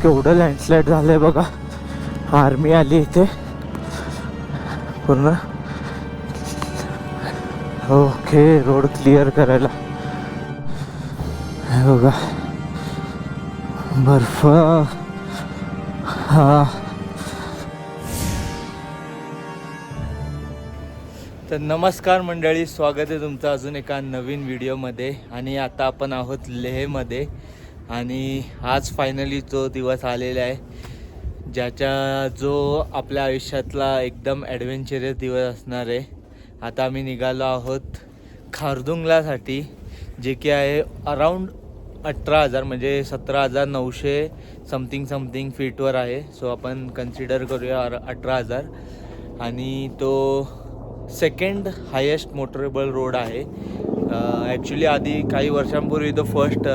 केवढं लँडस्लाईड झालंय बघा. आर्मी आली इथे पूर्ण. ओके, रोड क्लिअर करायला. हे बघा बर्फ. हा, तर नमस्कार मंडळी, स्वागत आहे तुमचं अजून एका नवीन व्हिडिओमध्ये. आणि आता आपण आहोत लेहमध्ये. आणि आज फायनली तो दिवस आलेला आहे जो आपल्या आयुष्यातला एकदम ॲडव्हेंचरस दिवस असणार आहे. आता आम्ही निघालो आहोत खारदुंगलासाठी, जे की आहे अराऊंड 18,000 म्हणजे 17,900 समथिंग फीटवर आहे. सो आपण कन्सिडर करूया 18,000. आणि तो सेकंड हायेस्ट मोटरेबल रोड आहे. ॲक्च्युली आधी काही वर्षांपूर्वी तो first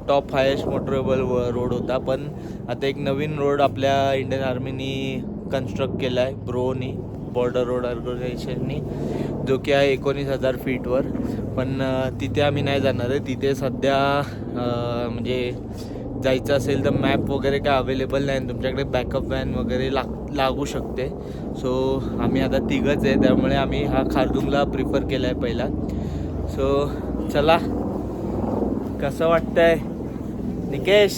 top highest motorable road होता. पण आता एक नवीन रोड आपल्या इंडियन आर्मीनी कन्स्ट्रक्ट केला आहे, ब्रोनी, बॉर्डर रोड ऑर्गनायझेशननी, जो की आहे 19,000 फीटवर. पण तिथे आम्ही नाही जाणार आहे. तिथे सध्या म्हणजे जायचं असेल तर मॅप वगैरे काय अवेलेबल नाही. तुमच्याकडे बॅकअप व्हॅन वगैरे लागू शकते. सो आम्ही आता तिघंच आहे, त्यामुळे आम्ही हा खारदुंगला प्रिफर केला आहे पहिला. सो चला, कसं वाटतंय निकेश?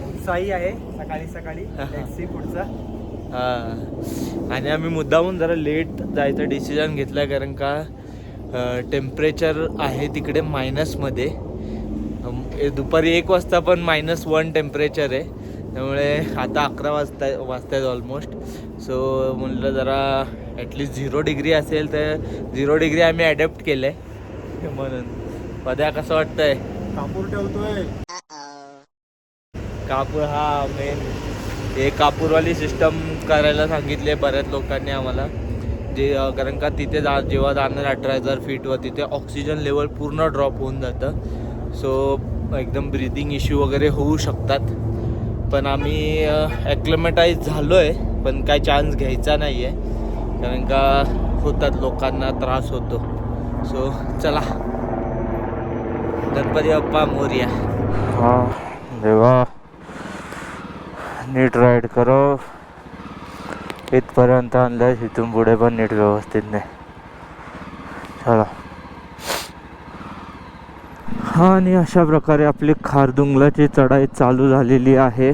उत्साही आहे सकाळी टॅक्सी पुढचा. हां, आणि आम्ही मुद्दामून जरा लेट जायचं डिसिजन घेतलं आहे, कारण का टेम्परेचर आहे तिकडे मायनसमध्ये. दुपारी 1 वाजता पण -1 टेम्परेचर आहे. त्यामुळे आता 11 वाजतायत ऑलमोस्ट. सो म्हणलं जरा ॲटलिस्ट 0 डिग्री असेल तर 0 डिग्री आम्ही ॲडॅप्ट केलं आहे. म्हणून पद्या कसं वाटतंय? कापूर ठेवतोय. कापूर, हा मेन. हे कापूरवाली सिस्टम करायला सांगितले बऱ्याच लोकांनी आम्हाला. कारण का तिथे जेव्हा जाणार 18,000 फीटवर, तिथे ऑक्सिजन लेवल पूर्ण ड्रॉप होऊन जातं. सो एकदम ब्रीदिंग इश्यू वगैरे होऊ शकतात. पण आम्ही ॲक्लिमेटाईज झालो आहे, पण काय चान्स घ्यायचा नाही आहे, कारण का होतात, लोकांना त्रास होतो. सो चला, गणपती बाप्पा मोरया. हां देवा, नीट राईड करो. इथपर्यंत आणलं, इथून पुढे पण नीट व्यवस्थित नाही. चला. हा, आणि अशा प्रकारे आपली खारदुंगलाची चढाई चालू झालेली आहे.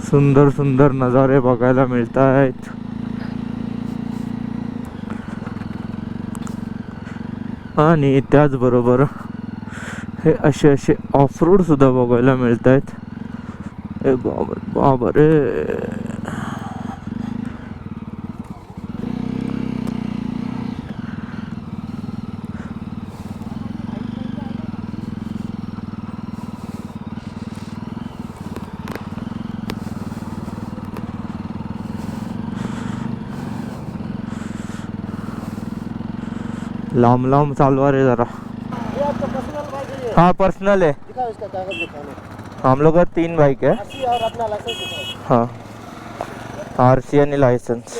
सुंदर सुंदर नजारे बघायला मिळत आहेत. आणि त्याचबरोबर हे असे ऑफ रोड सुद्धा बघायला मिळत आहेत. बाबरे, लांब लांब चालवा रे जरा. हाँ पर्सनल है. हम लोग का 3 बाइक है. हाँ, RC आणि लायसन्स.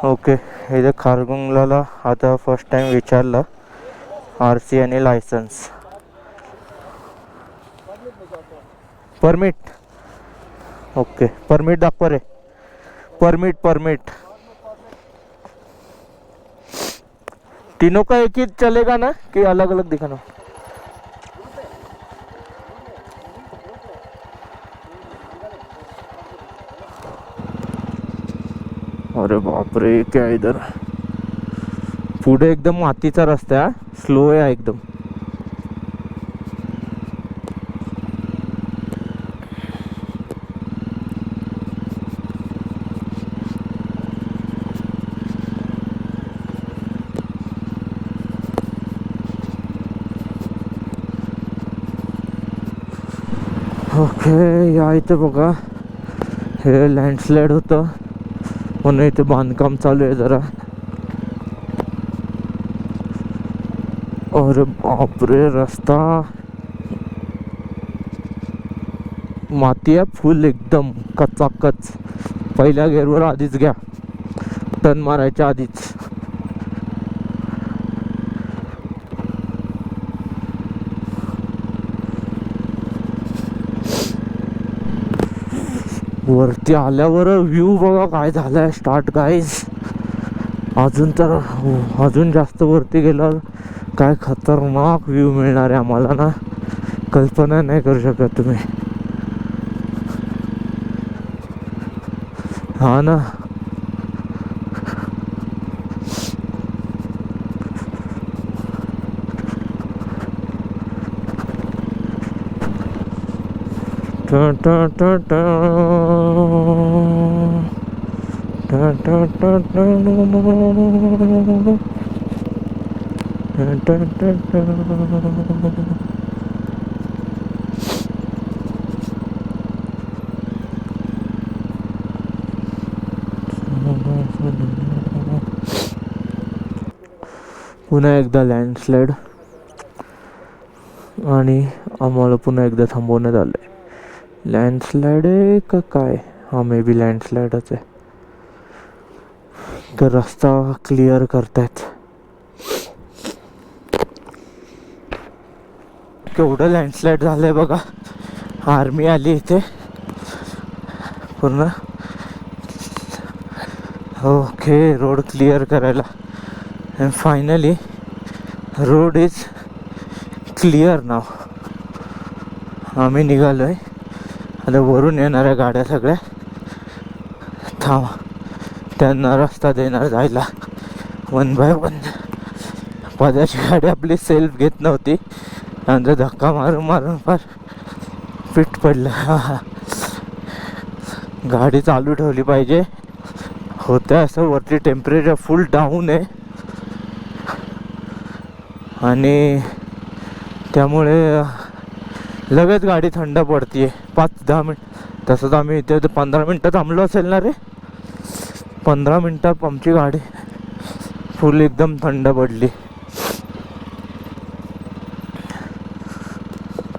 ओके, इथे खारदुंगला आता फर्स्ट टाइम विचारलं RC आणि लायसन्स. परमिट. ओके, परमिट दाखवा रे. परमिट तीनों का एक ही चलेगा ना, कि अलग अलग दिखाना? अरे बापरे, क्या इधर पुढे एकदम मातीचा रस्ता आहे. स्लो आहे एकदम. ओके, या इथे बघा, हे लँडस्लाईड होतं म्हणून इथे बांधकाम चालू आहे जरा. अरे बापरे, रस्ता माती आहे फुल एकदम कचाकच. पहिल्या गेअरवर आधीच घ्या, टर्न मारायच्या आधीच. वरती आल्यावर व्ह्यू बघा काय झालाय स्टार्ट गाईज. अजून जास्त वरती गेल्यावर काय खतरनाक व्ह्यू मिळणार आहे आम्हाला ना, कल्पना नाही करू शकत तुम्ही. हा ना, टा टा टा टा टा टा टा टा टा टा टा. पुन्हा एकदा लँडस्लाईड आणि आम्हाला पुन्हा एकदा थांबवण्यात आलं आहे. लँडस्लाईड आहे का काय? हा मे बी लँडस्लाईडच आहे. तर रस्ता क्लिअर करतायत. केवढं लँडस्लाईड झालंय बघा. आर्मी आली इथे पूर्ण. ओके, रोड क्लिअर करायला. And finally road is clear now. आम्ही निघालो आहे. आता वरून येणाऱ्या गाड्या सगळ्या थांबा, त्यांना रस्ता देणार जायला वन बाय वन. पदाची गाडी आपली सेल्फ घेत नव्हती, नंतर धक्का मारून मारून फार फिट पडलं. हा, गाडी चालू ठेवली पाहिजे. होतं असं, वरती टेम्परेचर फुल डाऊन आहे आणि त्यामुळे लगेच गाडी थंड पडते. 5-10 मिनिट. तसं तर आम्ही इथे 15 मिनटं थांबलो असेल ना रे. 15 मिनटात आमची गाडी फुल एकदम थंड पडली.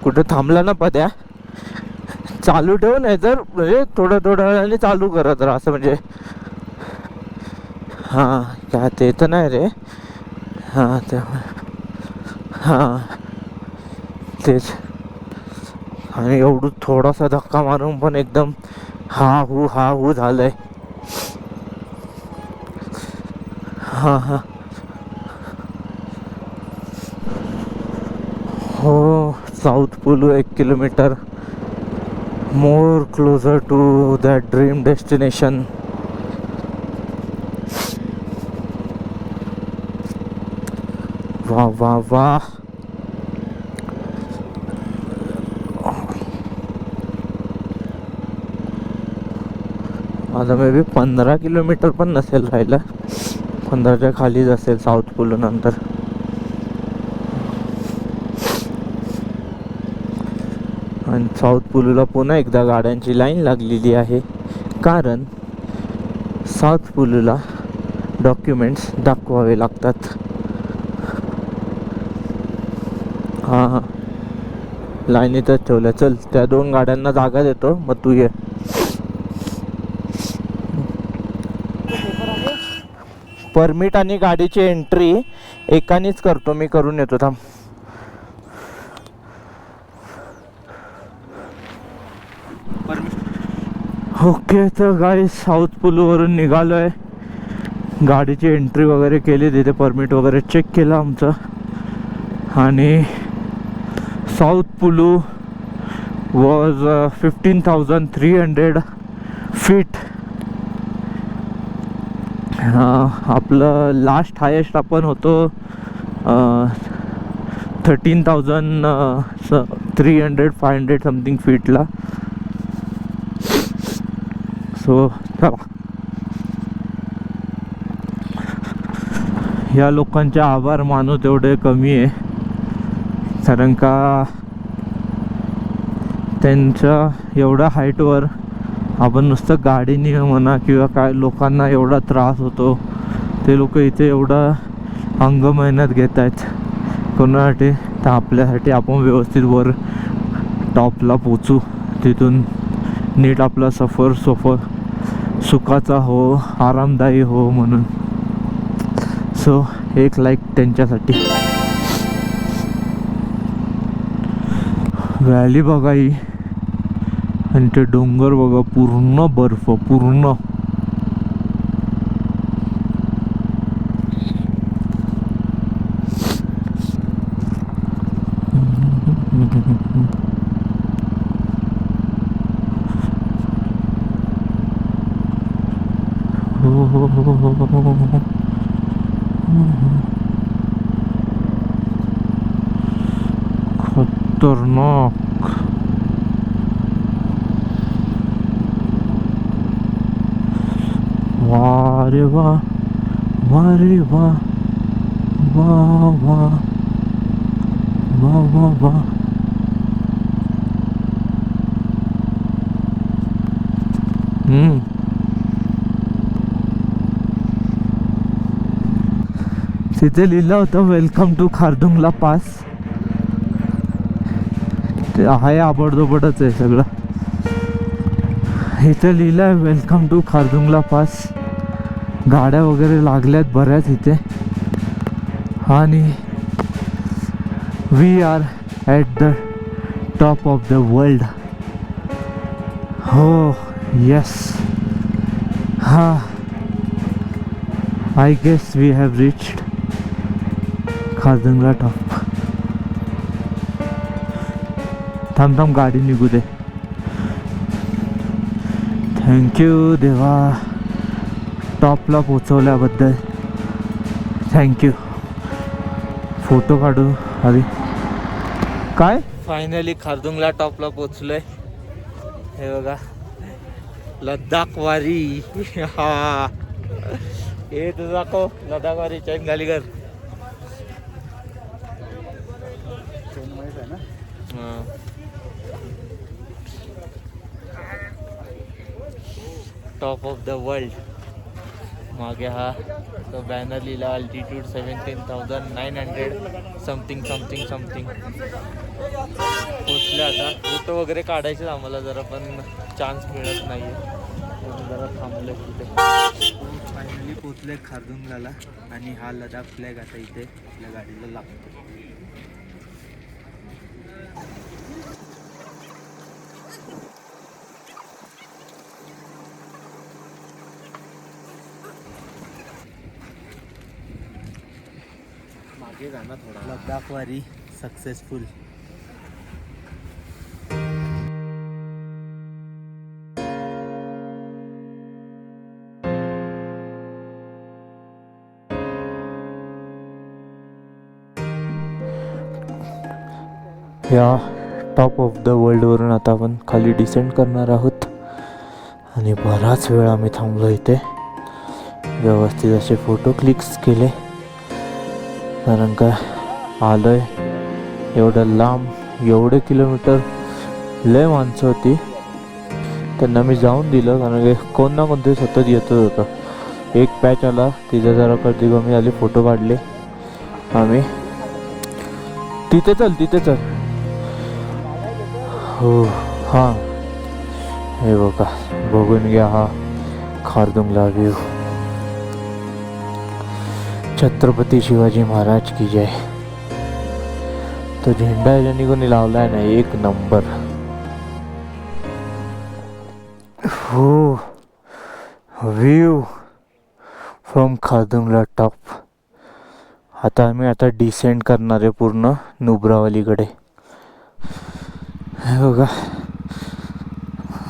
कुठे थांबला ना पद्या, चालू ठेव, नाही तर म्हणजे थोड्या वेळाने चालू करत राहा असं. म्हणजे हां, काय ते तर नाही रे. हां हां तेच. आणि एवढं थोडासा धक्का मारून पण एकदम हा हू झालंय. हां हां हो, south Pullu 1 kilometre more closer to that dream destination. वाह वाह वाह. आता मे बी 15 किलोमीटर पण नसेल राहिलं. 15च्या खालीच असेल साऊथ पुलू नंतर. आणि साऊथ पुलूला पुन्हा एकदा गाड्यांची लाईन लागलेली आहे, कारण साऊथ पुलूला डॉक्युमेंट्स दाखवावे लागतात. हां लाईनीतच ठेवलं. चल, त्या 2 गाड्यांना जागा देतो, मग तू ये. परमिट आणि गाडीची एंट्री एकानेच करतो मी, करून येतो थांब. ओके, तर गाईस साऊथ पुलूवरून निघालो आहे. गाडीची एंट्री वगैरे केली, तिथे परमिट वगैरे चेक केलं आमचं. आणि साऊथ पुलू वॉज 15,300 फीट. आपलं लास्ट हायेस्ट आपण होतो 13,300-500 समथिंग फीटला. सो चला, या लोकांचे आभार मानू तेवढे कमी आहे, कारण का त्यांच्या एवढ्या हाईटवर आपण नुसतं गाडीने म्हणा किंवा काय लोकांना एवढा त्रास होतो, ते लोक इथे एवढा अंग मेहनत घेत आहेत कोणासाठी, तर आपल्यासाठी आपण व्यवस्थित वर टॉपला पोचू, तिथून नीट आपला सफर सुखाचा हो, आरामदायी हो म्हणून. सो एक लाईक त्यांच्यासाठी. व्हॅली बघा ही, आणि ते डोंगर बघा, पूर्ण बर्फ, पूर्ण. खतरनाक. वाह रे वाह, वाह रे वाह, वाह वाह, वाह वाह वाह. तिथे लिहिलं होतं वेलकम टू खारदुंगला पास. ते आहे आबडधोबडच आहे सगळं. इथे लिहिलं आहे वेलकम टू खारदुंगला पास. गाड्या वगैरे लागल्यात बऱ्याच इथे. आणि we are at the top of the world. हो यस. हा, I guess we have reached Khardungla top. थांब गाडी निघू दे. थँक्यू देवा, टॉपला पोचवल्याबद्दल थँक्यू. फोटो काढू आधी. काय फायनली खारदुंगला टॉपला पोचलोय. हे बघा, लद्दाख वारी. हा, हे तुझं दाखव. लद्दाख वारी चैन घाली कर. Top of the world. मागे हा तो बॅनर लिहिला, अल्टिट्यूड 17,900 समथिंग समथिंग समथिंग. पोचले आता. फोटो वगैरे काढायचे आम्हाला जरा, पण चान्स मिळत नाही आहे, जरा थांबलं तिथे. फायनली पोचले खारदुंगला. आणि हा लडाख फ्लॅग आता इथे आपल्या गाडीला लागतो. मागे जाणार थोडा. लडाख वारी सक्सेसफुल. या टॉप ऑफ द वर्ल्डवरून आता आपण खाली डिसेंड करणार आहोत. आणि बराच वेळ आम्ही थांबलो इथे. व्यवस्थित असे फोटो क्लिक्स केले, कारण का आलोय एवढं लांब, एवढे किलोमीटर. लय माणसं होती, त्यांना मी जाऊन दिलं, कारण की कोण ना कोणते सतत येतच होतं. एक पॅच आला, तिथे जरा गर्दी कमी झाली, फोटो काढले आम्ही. तिथे चल. हो हां, हे बघा, बघून घ्या हा खारदुंगला व्ह्यू. छत्रपती शिवाजी महाराज की जय. तो झेंडा याच्यानी कोणी लावलाय ना, एक नंबर. हो, व्ह्यू फ्रॉम खारदुंगला टॉप. आता आम्ही डिसेंड करणार आहे पूर्ण नुब्रावलीकडे. हे बघा,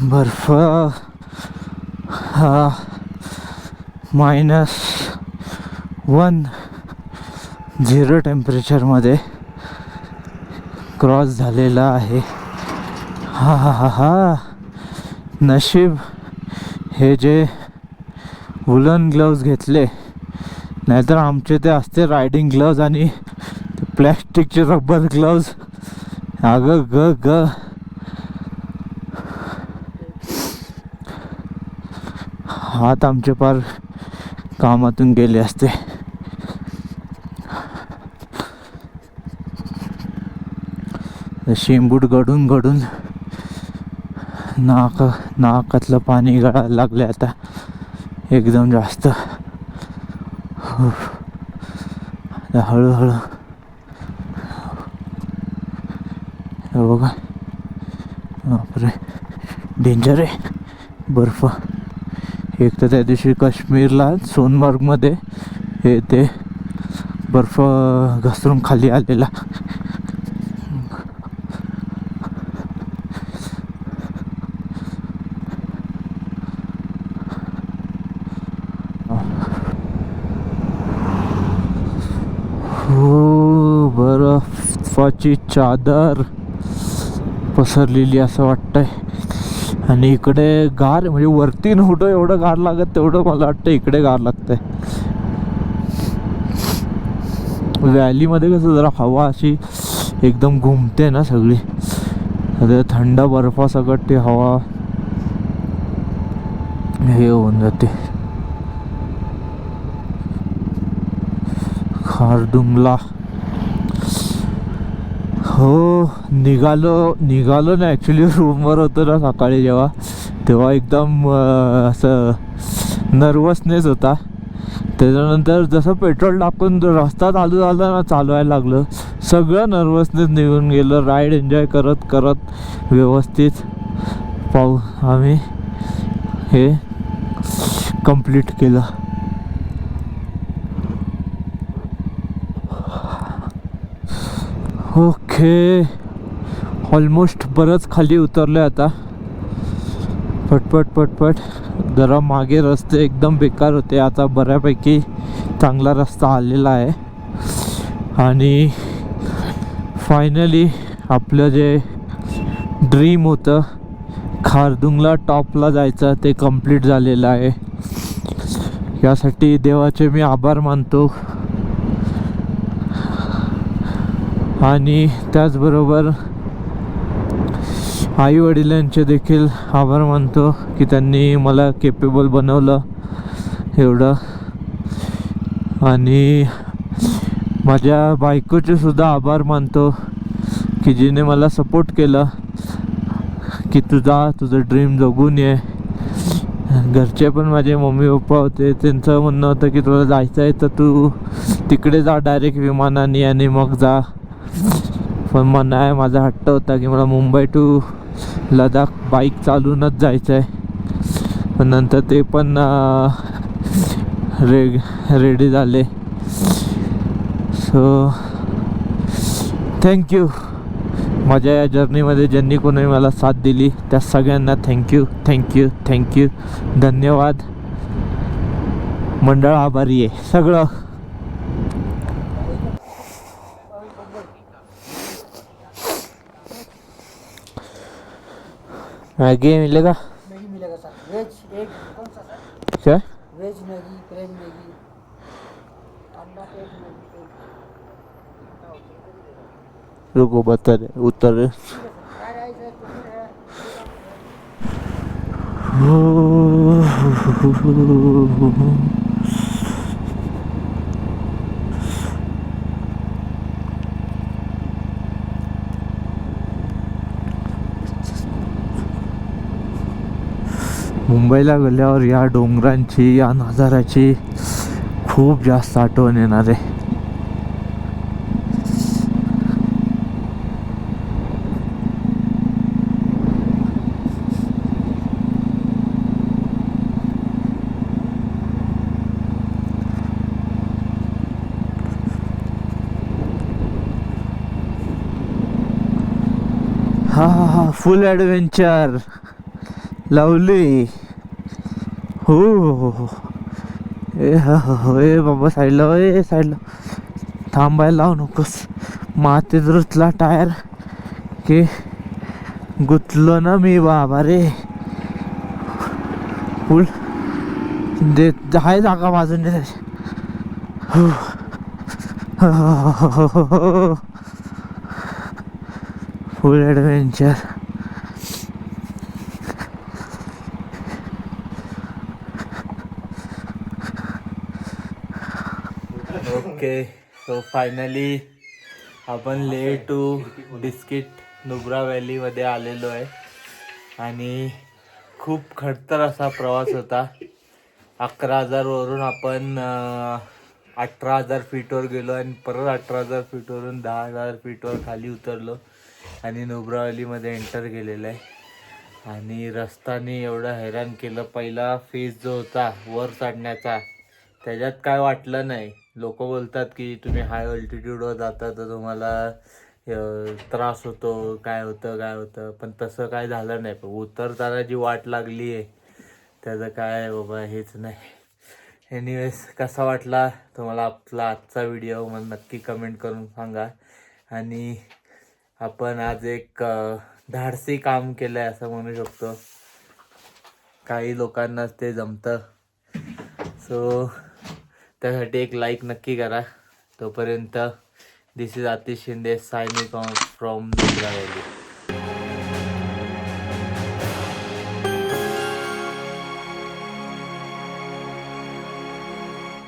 बर्फ हा -10 टेम्परेचरमध्ये क्रॉस झालेला आहे. हा हा हा हा. नशीब हे जे वुलन ग्लव्ज घेतले, नाहीतर आमचे ते असते रायडिंग ग्लव्ज आणि प्लॅस्टिकचे रबर ग्लव्ज. अगं ग ग. हात आमचे पार कामातून गेले असते. शेंबूट गडून गडून नाकातलं पाणी गळायला लागले आता एकदम जास्त. हळूहळू बघा, बापरे, डेंजर आहे बर्फ. एक तर त्या दिवशी काश्मीरला सोनमार्गमध्ये हे ते बर्फ घसरून खाली आलेला. हो, बर्फाची चादर पसरलेली असं वाटतंय. आणि इकडे गार म्हणजे वरती नव्हतं एवढं गार लागत, तेवढं मला वाटतं इकडे गार लागतंय. व्हॅलीमध्ये कसं जरा हवा अशी एकदम घुमते ना सगळी, थंड बर्फासकट ती हवा हे होऊन जाते. खारदुंगला हो निघालो ना. ॲक्च्युली रूमवर होतो ना सकाळी जेव्हा, तेव्हा एकदम असं नर्वसनेस होता. त्याच्यानंतर जसं पेट्रोल टाकून रस्ता चालू झाला ना, चालवायला लागलं, सगळं नर्वसनेस निघून गेलं. राईड एन्जॉय करत करत व्यवस्थित आम्ही हे कंप्लीट केलं. ओके, ऑलमोस्ट बरंच खाली उतरलं आता. पटपट जरा मागे रस्ते एकदम बेकार होते, आता बऱ्यापैकी चांगला रस्ता आलेला आहे. आणि फायनली आपलं जे ड्रीम होतं खारदुंगला टॉपला जायचं ते कंप्लीट झालेलं आहे. यासाठी देवाचे मी आभार मानतो. आणि त्याचबरोबर आई वडिलांचे देखील आभार मानतो की त्यांनी मला केपेबल बनवलं एवढं. आणि माझ्या बायकोचे सुद्धा आभार मानतो की जिने मला सपोर्ट केलं की तुझं ड्रीम जगून ये. घरचे पण माझे मम्मी पप्पा होते, त्यांचं म्हणणं होतं की तुला जायचं आहे तर तू तिकडे जा डायरेक्ट विमानाने आणि मग जा. पण माझा हट्ट होता की मला मुंबई टू लडाख बाईक चालूनच जायचं आहे. पण नंतर ते पण रेडी झाले. So thank you. माझ्या या जर्नीमध्ये ज्यांनी कोणी मला साथ दिली त्या सगळ्यांना थँक्यू. धन्यवाद. मंडळ आभारी आहे सगळं. मैगी मिलेगा? मैगी मिलेगा सर, वेज एग कौन सा सर? क्या? वेज मैगी, प्लेन मैगी, अंडा एग मैगी, रुको बता रहे उतर रहे. फ्राइड राइस है, कुकिंग है. मुंबईला गेल्यावर या डोंगरांची, या नजाऱ्याची खूप जास्त आठवण येणार आहे. हा फुल ॲडव्हेंचर. लवली. हो. ए बाबा साईडला थांबायला लावू नकोस. मातीत रुतला टायर की गुतलो ना मी बाबा रे. फुल दे आहे जागा बाजूने. फुल ॲडव्हेंचर. ओके, सो फायनली आपण लेह टू बिस्किट नुब्रा व्हॅलीमध्ये आलेलो आहे. आणि खूप खडतर असा प्रवास होता. 11,000 वरून आपण 18,000 फीटवर गेलो आणि परत 18,000 फीटवरून 10,000 फीटवर खाली उतरलो आणि नुब्रा व्हॅलीमध्ये एंटर केलेलं आहे. आणि रस्त्याने एवढं हैराण केलं. पहिला फेज जो होता वर चढण्याचा त्याच्यात काय वाटलं नाही. लोक बोलतात की तुम्ही हाय अल्टिट्यूडवर जाता तर तुम्हाला त्रास होतो, काय होतं, पण तसं काय झालं नाही. पण उतरताना जी वाट लागली आहे त्याचं काय बाबा हेच नाही. एनिवेज कसा वाटला तुम्हाला आपला आजचा व्हिडिओ मला नक्की कमेंट करून सांगा. आणि आपण आज एक धाडसी काम केलं आहे असं म्हणू शकतो. काही लोकांनाच ते जमतं. सो त्यासाठी एक लाईक नक्की करा. तोपर्यंत this is Atish Shinde signing off from Nubra valley.